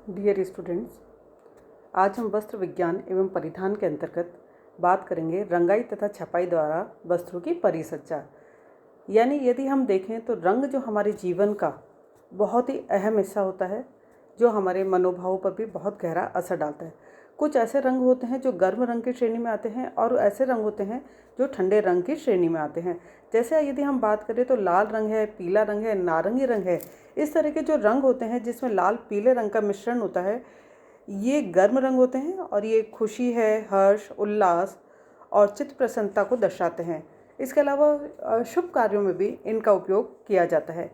Dear students, आज हम वस्त्र विज्ञान एवं परिधान के अंतर्गत बात करेंगे रंगाई तथा छपाई द्वारा वस्त्रों की परिसज्जा। यानी यदि हम देखें तो रंग जो हमारे जीवन का बहुत ही अहम हिस्सा होता है, जो हमारे मनोभावों पर भी बहुत गहरा असर डालता है। कुछ ऐसे रंग होते हैं जो गर्म रंग की श्रेणी में आते हैं और ऐसे रंग होते हैं जो ठंडे रंग की श्रेणी में आते हैं। जैसे यदि हम बात करें तो लाल रंग है, पीला रंग है, नारंगी रंग है। इस तरह के जो रंग होते हैं जिसमें लाल पीले रंग का मिश्रण होता है, ये गर्म रंग होते हैं और ये खुशी है, हर्ष, उल्लास और चित्त प्रसन्नता को दर्शाते हैं। इसके अलावा शुभ कार्यों में भी इनका उपयोग किया जाता है।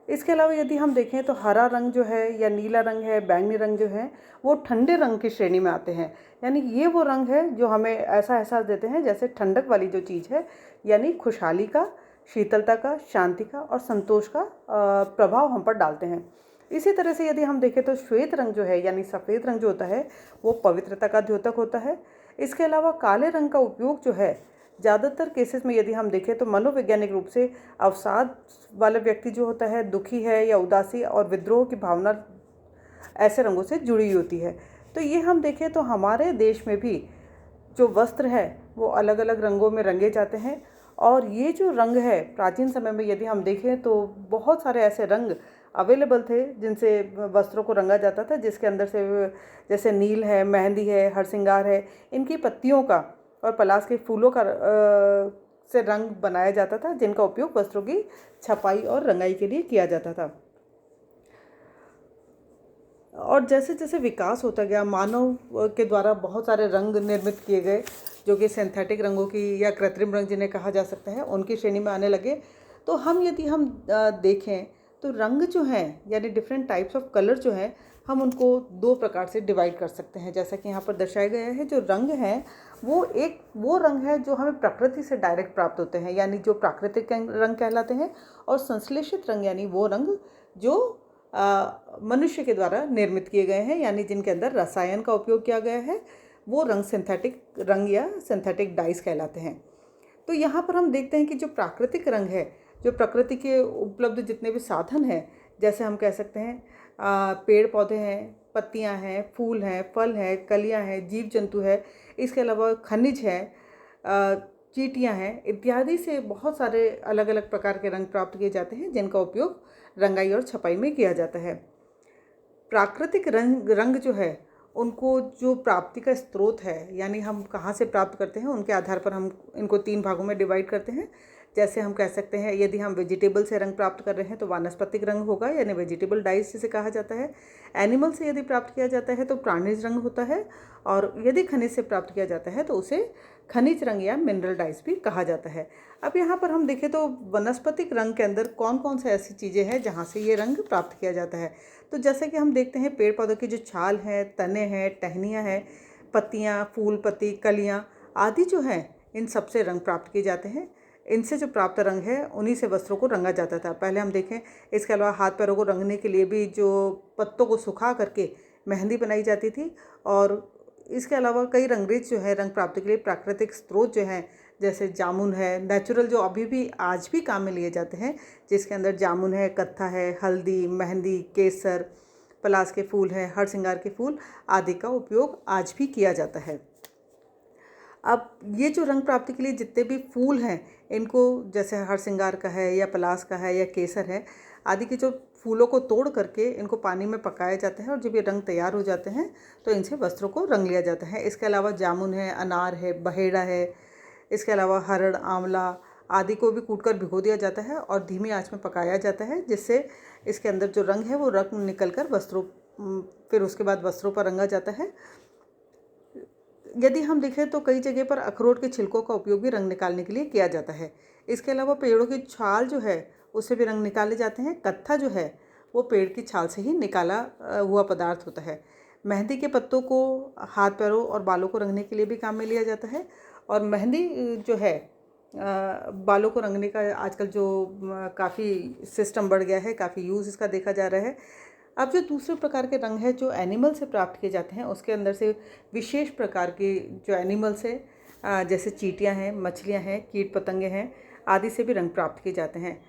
इसके अलावा यदि हम देखें तो हरा रंग जो है या नीला रंग है, बैंगनी रंग जो है, वो ठंडे रंग की श्रेणी में आते हैं। यानी ये वो रंग है जो हमें ऐसा एहसास देते हैं जैसे ठंडक वाली जो चीज़ है, यानी खुशहाली का, शीतलता का, शांति का और संतोष का प्रभाव हम पर डालते हैं। इसी तरह से यदि हम देखें तो श्वेत रंग जो है यानी सफ़ेद रंग जो होता है, वो पवित्रता का द्योतक होता है। इसके अलावा काले रंग का उपयोग जो है ज़्यादातर केसेस में यदि हम देखें तो मनोवैज्ञानिक रूप से अवसाद वाला व्यक्ति जो होता है, दुखी है या उदासी और विद्रोह की भावना ऐसे रंगों से जुड़ी हुई होती है। तो ये हम देखें तो हमारे देश में भी जो वस्त्र है वो अलग अलग रंगों में रंगे जाते हैं। और ये जो रंग है, प्राचीन समय में यदि हम देखें तो बहुत सारे ऐसे रंग अवेलेबल थे जिनसे वस्त्रों को रंगा जाता था, जिसके अंदर से जैसे नील है, मेहंदी है, हरसिंगार है, इनकी पत्तियों का और पलाश के फूलों का से रंग बनाया जाता था, जिनका उपयोग वस्त्रों की छपाई और रंगाई के लिए किया जाता था। और जैसे जैसे विकास होता गया, मानव के द्वारा बहुत सारे रंग निर्मित किए गए, जो कि सिंथेटिक रंगों की या कृत्रिम रंग जिन्हें कहा जा सकता है, उनकी श्रेणी में आने लगे। तो यदि हम देखें तो रंग जो हैं यानी डिफरेंट टाइप्स ऑफ कलर जो हैं, हम उनको दो प्रकार से डिवाइड कर सकते हैं। जैसा कि यहाँ पर दर्शाया गया है, जो रंग हैं वो रंग है जो हमें प्रकृति से डायरेक्ट प्राप्त होते हैं, यानी जो प्राकृतिक रंग कहलाते हैं। और संश्लेषित रंग यानी वो रंग जो मनुष्य के द्वारा निर्मित किए गए हैं, यानी जिनके अंदर रसायन का उपयोग किया गया है, वो रंग सिंथेटिक रंग या सिंथेटिक डाइस कहलाते हैं। तो यहाँ पर हम देखते हैं कि जो प्राकृतिक रंग है, जो प्रकृति के उपलब्ध जितने भी साधन हैं, जैसे हम कह सकते हैं पेड़ पौधे हैं, पत्तियाँ हैं, फूल हैं, फल हैं, कलियाँ हैं, जीव जंतु है, इसके अलावा खनिज है, चींटियाँ हैं इत्यादि से बहुत सारे अलग अलग प्रकार के रंग प्राप्त किए जाते हैं, जिनका उपयोग रंगाई और छपाई में किया जाता है। प्राकृतिक रंग जो है, उनको जो प्राप्ति का स्रोत है, यानी हम कहाँ से प्राप्त करते हैं, उनके आधार पर हम इनको 3 भागों में डिवाइड करते हैं। जैसे हम कह सकते हैं यदि हम वेजिटेबल से रंग प्राप्त कर रहे हैं तो वानस्पतिक रंग होगा, यानी वेजिटेबल डाइस जिसे कहा जाता है। एनिमल से यदि प्राप्त किया जाता है तो प्राणिज रंग होता है, और यदि खनिज से प्राप्त किया जाता है तो उसे खनिज रंग या मिनरल डाइस भी कहा जाता है। अब यहाँ पर हम देखें तो वनस्पतिक रंग के अंदर कौन कौन से ऐसी चीज़ें हैं जहाँ से ये रंग प्राप्त किया जाता है। तो जैसे कि हम देखते हैं पेड़ पौधों की जो छाल है, तने हैं, टहनियाँ हैं, पत्तियाँ, फूल, पत्ती, कलियाँ आदि जो हैं, इन सब से रंग प्राप्त किए जाते हैं। इनसे जो प्राप्त रंग है उन्हीं से वस्त्रों को रंगा जाता था। पहले हम देखें, इसके अलावा हाथ पैरों को रंगने के लिए भी जो पत्तों को सुखा करके मेहंदी बनाई जाती थी। और इसके अलावा कई रंगरेज जो है रंग प्राप्ति के लिए प्राकृतिक स्रोत जो हैं, जैसे जामुन है, नेचुरल जो अभी भी आज भी काम में लिए जाते हैं, जिसके अंदर जामुन है, कत्था है, हल्दी, मेहंदी, केसर, पलाश के फूल है, हरसिंगार के फूल आदि का उपयोग आज भी किया जाता है। अब ये जो रंग प्राप्ति के लिए जितने भी फूल हैं, इनको जैसे हरसिंगार का है या पलाश का है या केसर है आदि के जो फूलों को तोड़ करके इनको पानी में पकाया जाता है, और जब ये रंग तैयार हो जाते हैं तो इनसे वस्त्रों को रंग लिया जाता है। इसके अलावा जामुन है, अनार है, बहेड़ा है, इसके अलावा हरड़, आंवला आदि को भी कूटकर भिगो दिया जाता है और धीमी आंच में पकाया जाता है, जिससे इसके अंदर जो रंग है वो रंग निकल कर फिर उसके बाद वस्त्रों पर रंगा जाता है। यदि हम देखें तो कई जगह पर अखरोट के छिलकों का उपयोग भी रंग निकालने के लिए किया जाता है। इसके अलावा पेड़ों की छाल जो है उससे भी रंग निकाले जाते हैं। कत्था जो है वो पेड़ की छाल से ही निकाला हुआ पदार्थ होता है। मेहंदी के पत्तों को हाथ पैरों और बालों को रंगने के लिए भी काम में लिया जाता है। और मेहंदी जो है बालों को रंगने का आजकल जो काफ़ी सिस्टम बढ़ गया है, काफ़ी यूज़ इसका देखा जा रहा है। अब जो दूसरे प्रकार के रंग हैं जो एनिमल से प्राप्त किए जाते हैं, उसके अंदर से विशेष प्रकार के जो एनिमल्स हैं, जैसे चींटियां हैं, मछलियां हैं, कीट पतंगे हैं आदि से भी रंग प्राप्त किए जाते हैं।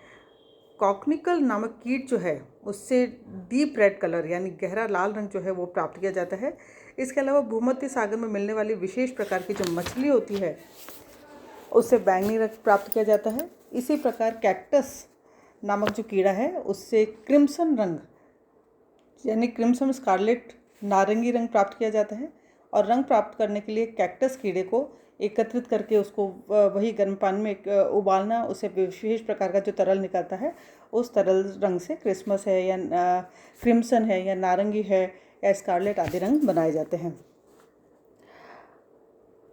कॉकनिकल नामक कीट जो है उससे डीप रेड कलर यानी गहरा लाल रंग जो है वो प्राप्त किया जाता है। इसके अलावा भूमध्य सागर में मिलने वाली विशेष प्रकार की जो मछली होती है उससे बैंगनी रंग प्राप्त किया जाता है। इसी प्रकार कैक्टस नामक जो कीड़ा है उससे क्रिम्सन रंग यानी क्रिम्सन स्कारलेट नारंगी रंग प्राप्त किया जाता है। और रंग प्राप्त करने के लिए कैक्टस कीड़े को एकत्रित करके उसको वही गर्म पानी में उबालना, उससे विशेष प्रकार का जो तरल निकलता है उस तरल रंग से क्रिसमस है या क्रिम्सन है या नारंगी है या स्कारलेट आदि रंग बनाए जाते हैं।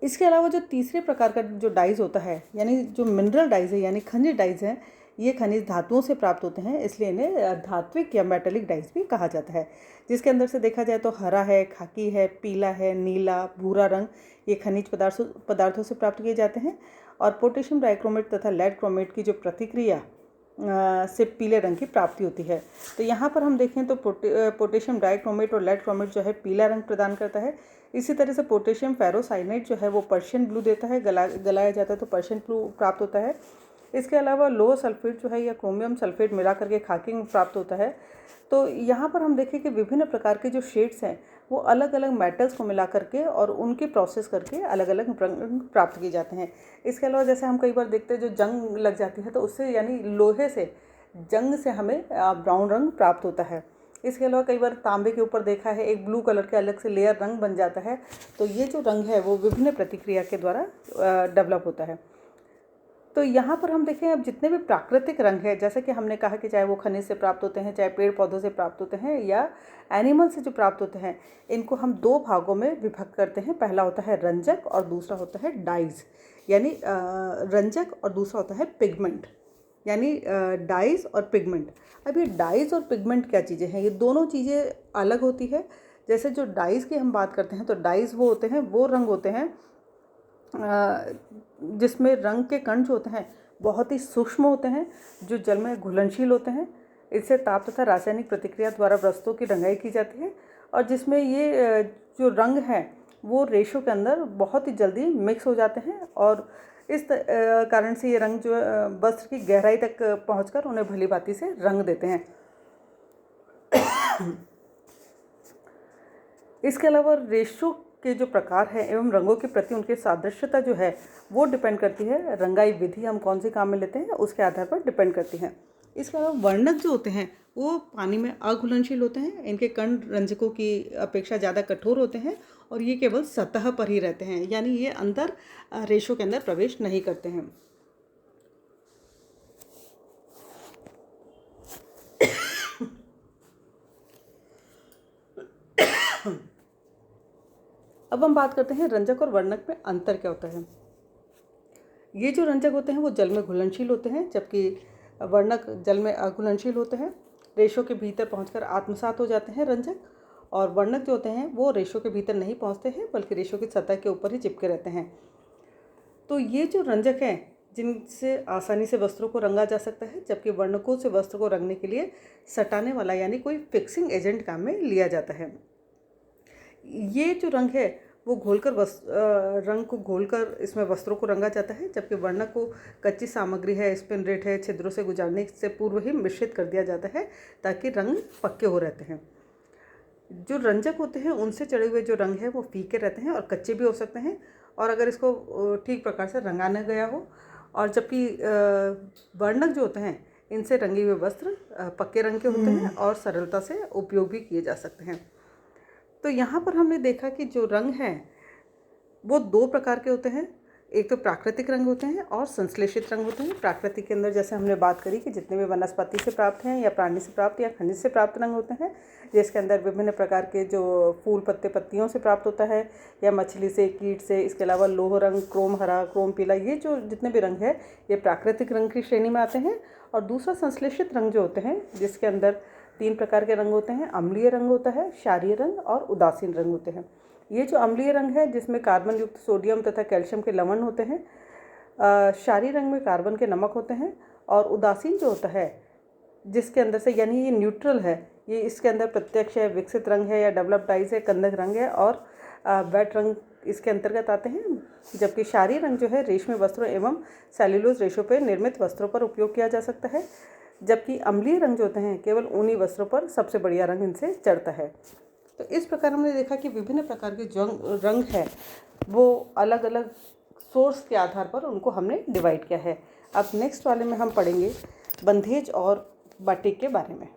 इसके अलावा जो तीसरे प्रकार का जो डाइज होता है यानी जो मिनरल डाइज है यानी खनिज डाइज हैं, ये खनिज धातुओं से प्राप्त होते हैं, इसलिए इन्हें धात्विक या मेटेलिक डाइज भी कहा जाता है। जिसके अंदर से देखा जाए तो हरा है, खाकी है, पीला है, नीला, भूरा रंग ये खनिज पदार्थों से प्राप्त किए जाते हैं। और पोटेशियम डाइक्रोमेट तथा लेड क्रोमेट की जो प्रतिक्रिया से पीले रंग की प्राप्ति होती है। तो यहाँ पर हम देखें तो पोटेशियम डाइक्रोमेट और लेड क्रोमेट जो है पीला रंग प्रदान करता है। इसी तरह से पोटेशियम फेरोसाइनेट जो है वो पर्शियन ब्लू देता है, गलाया जाता है तो पर्शियन ब्लू प्राप्त होता है। इसके अलावा लोह सल्फेट जो है या क्रोमियम सल्फेट मिला करके खाकी में प्राप्त होता है। तो यहाँ पर हम देखें कि विभिन्न प्रकार के जो शेड्स हैं वो अलग अलग मेटल्स को मिला करके और उनकी प्रोसेस करके अलग अलग रंग प्राप्त किए जाते हैं। इसके अलावा जैसे हम कई बार देखते हैं जो जंग लग जाती है तो उससे यानी लोहे से जंग से हमें ब्राउन रंग प्राप्त होता है। इसके अलावा कई बार तांबे के ऊपर देखा है एक ब्लू कलर के अलग से लेयर रंग बन जाता है। तो ये जो रंग है वो विभिन्न प्रतिक्रिया के द्वारा डेवलप होता है। तो यहाँ पर हम देखें अब जितने भी प्राकृतिक रंग है, जैसे कि हमने कहा कि चाहे वो खनिज से प्राप्त होते हैं, चाहे पेड़ पौधों से प्राप्त होते हैं या एनिमल से जो प्राप्त होते हैं, इनको हम दो भागों में विभक्त करते हैं। पहला होता है रंजक और दूसरा होता है डाइज यानी रंजक और दूसरा होता है पिगमेंट यानी डाइज और पिगमेंट। अब ये डाइज और पिगमेंट क्या चीज़ें हैं? ये दोनों चीज़ें अलग होती है। जैसे जो डाइज की हम बात करते हैं तो डाइज वो होते हैं, वो रंग होते हैं जिसमें रंग के कण जो होते हैं बहुत ही सूक्ष्म होते हैं, जो जल में घुलनशील होते हैं। इससे ताप तथा रासायनिक प्रतिक्रिया द्वारा वस्तुओं की रंगाई की जाती है और जिसमें ये जो रंग हैं वो रेशों के अंदर बहुत ही जल्दी मिक्स हो जाते हैं और इस कारण से ये रंग जो वस्त्र की गहराई तक पहुंचकर उन्हें भली भांति से रंग देते हैं। इसके अलावा रेशों के जो प्रकार हैं एवं रंगों के प्रति उनकी सादृश्यता जो है वो डिपेंड करती है, रंगाई विधि हम कौन सी काम में लेते हैं उसके आधार पर डिपेंड करती है। इसके अलावा वर्णक जो होते हैं वो पानी में अघुलनशील होते हैं, इनके कण रंजकों की अपेक्षा ज़्यादा कठोर होते हैं और ये केवल सतह पर ही रहते हैं यानी ये अंदर रेशों के अंदर प्रवेश नहीं करते हैं। अब हम बात करते हैं रंजक और वर्णक में अंतर क्या होता है। ये जो रंजक होते हैं वो जल में घुलनशील होते हैं जबकि वर्णक जल में अघुलनशील होते हैं। रेशों के भीतर पहुंचकर आत्मसात हो जाते हैं रंजक, और वर्णक जो होते हैं वो रेशों के भीतर नहीं पहुंचते हैं बल्कि रेशों की सतह के ऊपर ही चिपके रहते हैं। तो ये जो रंजक हैं जिनसे आसानी से वस्त्रों को रंगा जा सकता है, जबकि वर्णकों से वस्त्र को रंगने के लिए सटाने वाला यानी कोई फिक्सिंग एजेंट काम में लिया जाता है। ये जो रंग है वो घोलकर रंग को घोलकर इसमें वस्त्रों को रंगा जाता है, जबकि वर्णक को कच्ची सामग्री है, स्पिन रेट है, छिद्रों से गुजारने से पूर्व ही मिश्रित कर दिया जाता है ताकि रंग पक्के हो रहते हैं। जो रंजक होते हैं उनसे चढ़े हुए जो रंग है वो फीके रहते हैं और कच्चे भी हो सकते हैं और अगर इसको ठीक प्रकार से रंगा न गया हो, और जबकि वर्णक जो होते हैं इनसे रंगे हुए वस्त्र पक्के रंग के होते हैं और सरलता से उपयोग भी किए जा सकते हैं। तो यहाँ पर हमने देखा कि जो रंग हैं वो दो प्रकार के होते हैं, एक तो प्राकृतिक रंग होते हैं और संश्लेषित रंग होते हैं। प्राकृतिक के अंदर जैसे हमने बात करी कि जितने भी वनस्पति से प्राप्त हैं या प्राणी से प्राप्त या खनिज से प्राप्त रंग होते हैं, जिसके अंदर विभिन्न प्रकार के जो फूल पत्ते पत्तियों से प्राप्त होता है या मछली से, कीट से। इसके अलावा लोह रंग, क्रोम हरा, क्रोम पीला, ये जो जितने भी रंग है ये प्राकृतिक रंग की श्रेणी में आते हैं। और दूसरा संश्लेषित रंग जो होते हैं जिसके अंदर तीन प्रकार के रंग होते हैं, अम्लीय रंग होता है, क्षारीय रंग और उदासीन रंग होते हैं। ये जो अम्लीय रंग है जिसमें कार्बन युक्त सोडियम तथा कैल्शियम के लवण होते हैं, क्षारीय रंग में कार्बन के नमक होते हैं, और उदासीन जो होता है जिसके अंदर से यानी ये न्यूट्रल है, ये इसके अंदर प्रत्यक्ष है, विकसित रंग है या डेवलप्ड डाइज है, कंदक रंग है और वेट रंग इसके अंतर्गत आते हैं। जबकि क्षारीय रंग जो है रेशमी वस्त्रों एवं सेल्यूलोज रेशों पर निर्मित वस्त्रों पर उपयोग किया जा सकता है। जबकि अम्लीय रंग जो होते हैं केवल ऊनी वस्त्रों पर सबसे बढ़िया रंग इनसे चढ़ता है। तो इस प्रकार हमने देखा कि विभिन्न प्रकार के जो रंग है वो अलग अलग सोर्स के आधार पर उनको हमने डिवाइड किया है। अब नेक्स्ट वाले में हम पढ़ेंगे बंधेज और बाटिक के बारे में।